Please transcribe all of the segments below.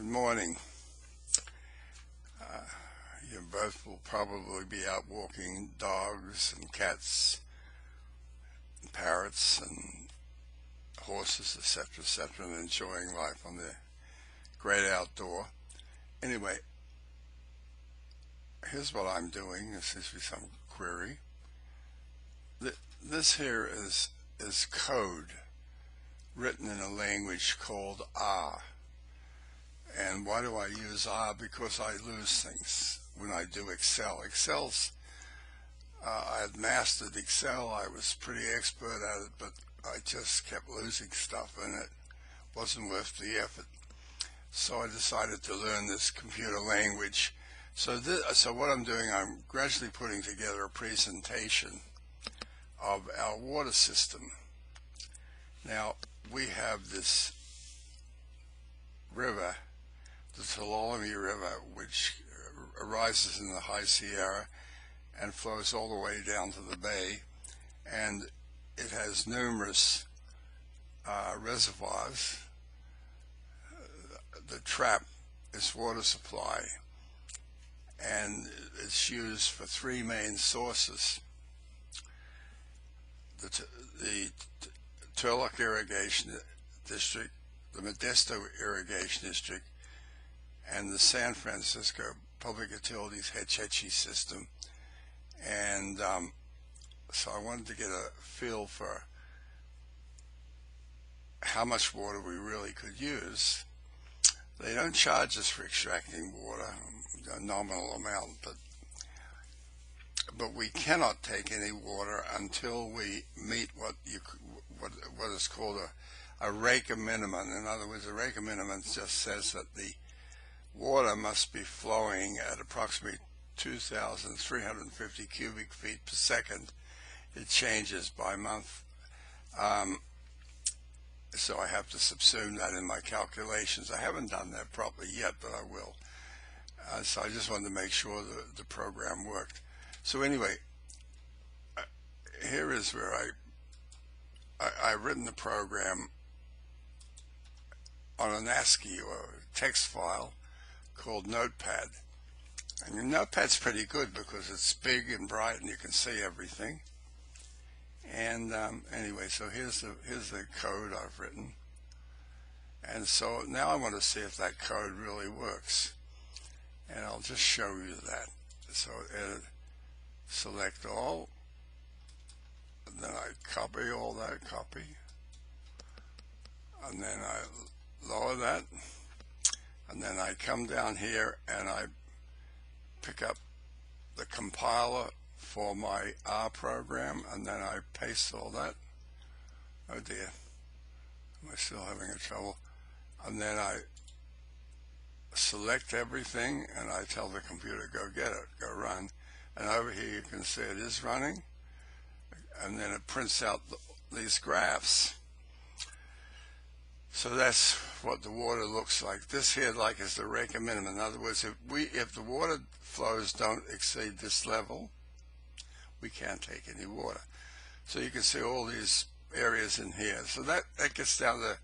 morning. You both will probably be out walking dogs and cats and parrots and horses, etc., and enjoying life on the great outdoor. Anyway, here's what I'm doing. This seems to be some query. This here is code written in a language called R. And why do I use R? Because I lose things when I do Excel. I had mastered Excel. I was pretty expert at it, but I just kept losing stuff, and it wasn't worth the effort. So I decided to learn this computer language. So what I'm doing, I'm gradually putting together a presentation of our water system. Now, we have this river, the Tuolumne River, which arises in the High Sierra and flows all the way down to the bay, and it has numerous reservoirs. The trap is water supply, and it's used for three main sources: the Turlock Irrigation District, the Modesto Irrigation District, and the San Francisco Public Utilities Hetchy system. And so I wanted to get a feel for how much water we really could use. They don't charge us for extracting water, a nominal amount, but we cannot take any water until we meet what is called a rate minimum. In other words, a rate minimum just says that the water must be flowing at approximately 2,350 cubic feet per second. It changes by month, so I have to subsume that in my calculations. I haven't done that properly yet, but I will. So I just wanted to make sure the program worked. So anyway, here is where I've written the program on an ASCII or text file called Notepad. And your Notepad's pretty good because it's big and bright and you can see everything. And anyway, so here's the code I've written. And so now I want to see if that code really works. And I'll just show you that. So edit, select all, and then I copy all that, and then I lower that, and then I come down here and I pick up the compiler for my R program, and then I paste all that. Oh dear, am I still having a trouble? And then I select everything and I tell the computer, go get it, go run. And over here you can see it is running, and then it prints out these graphs. So that's what the water looks like. This here is the rate minimum. In other words, if the water flows don't exceed this level, we can't take any water. So you can see all these areas in here. So that gets down to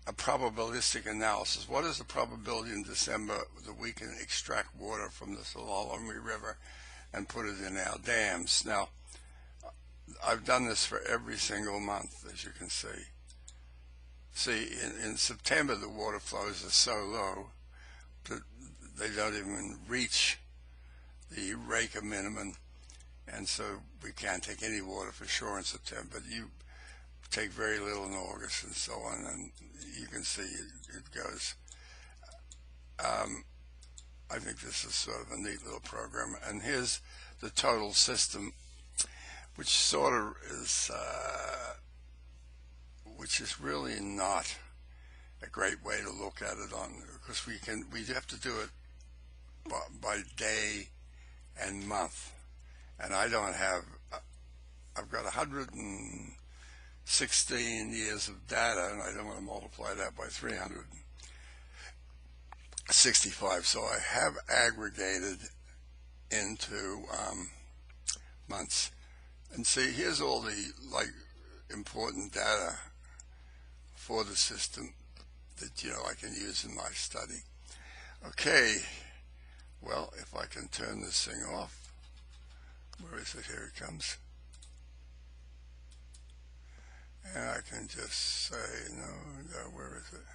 a probabilistic analysis. What is the probability in December that we can extract water from the Tuolumne River and put it in our dams? Now, I've done this for every single month, as you can see. See, in September, the water flows are so low that they don't even reach the rate minimum, and so we can't take any water for sure in September. But you take very little in August and so on, and you can see it goes. I think this is sort of a neat little program. And here's the total system, which sort of is, which is really not a great way to look at it because we have to do it by day and month. And I don't have, I've got 116 years of data, and I don't want to multiply that by 365. So I have aggregated into months. And see, here's all the important data for the system that I can use in my study. Okay, well, if I can turn this thing off, where is it? Here it comes. And I can just say, no, where is it?